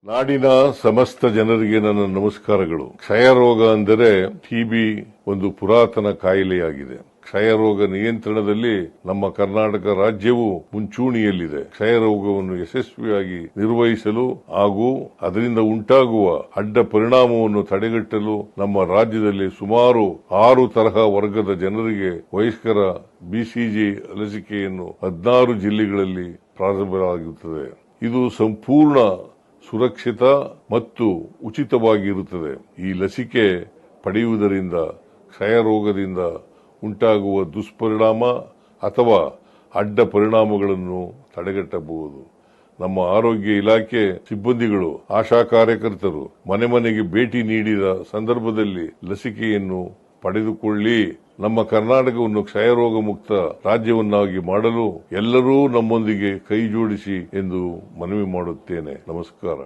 ನಾಡಿನ ಸಮಸ್ತ ಜನರಿಗೆ ನನ್ನ ನಮಸ್ಕಾರಗಳು. ಕ್ಷಯರೋಗ ಅಂದರೆ ಟಿಬಿ ಒಂದು ಪುರಾತನ ಕಾಯಿಲೆಯಾಗಿದೆ. ಕ್ಷಯರೋಗ ನಿಯಂತ್ರಣದಲ್ಲಿ ನಮ್ಮ ಕರ್ನಾಟಕ ರಾಜ್ಯವು ಮುಂಚೂಣಿಯಲ್ಲಿದೆ. ಕ್ಷಯರೋಗವನ್ನು ಯಶಸ್ವಿಯಾಗಿ ನಿರ್ವಹಿಸಲು ಹಾಗೂ ಅದರಿಂದ ಉಂಟಾಗುವ ಅಡ್ಡ ಪರಿಣಾಮವನ್ನು ತಡೆಗಟ್ಟಲು ನಮ್ಮ ರಾಜ್ಯದಲ್ಲಿ ಸುಮಾರು 6 ತರಹ ವರ್ಗದ ಜನರಿಗೆ ವಯಸ್ಕರ ಬಿಸಿಜಿ ಲಸಿಕೆಯನ್ನು 16 ಜಿಲ್ಲೆಗಳಲ್ಲಿ ಪ್ರಾರಂಭಿಸಲಾಗುತ್ತದೆ. ಇದು ಸಂಪೂರ್ಣ ಸುರಕ್ಷಿತ ಮತ್ತು ಉಚಿತವಾಗಿರುತ್ತದೆ. ಈ ಲಸಿಕೆ ಪಡೆಯುವುದರಿಂದ ಕ್ಷಯರೋಗದಿಂದ ಉಂಟಾಗುವ ದುಷ್ಪರಿಣಾಮ ಅಥವಾ ಅಡ್ಡ ಪರಿಣಾಮಗಳನ್ನು ತಡೆಗಟ್ಟಬಹುದು. ನಮ್ಮ ಆರೋಗ್ಯ ಇಲಾಖೆ ಸಿಬ್ಬಂದಿಗಳು, ಆಶಾ ಕಾರ್ಯಕರ್ತರು ಮನೆ ಮನೆಗೆ ಭೇಟಿ ನೀಡಿದ ಸಂದರ್ಭದಲ್ಲಿ ಲಸಿಕೆಯನ್ನು ಪಡೆದುಕೊಳ್ಳಿ. ನಮ್ಮ ಕರ್ನಾಟಕವನ್ನು ಕ್ಷಯರೋಗ ಮುಕ್ತ ರಾಜ್ಯವನ್ನಾಗಿ ಮಾಡಲು ಎಲ್ಲರೂ ನಮ್ಮೊಂದಿಗೆ ಕೈ ಜೋಡಿಸಿ ಎಂದು ಮನವಿ ಮಾಡುತ್ತೇನೆ. ನಮಸ್ಕಾರ.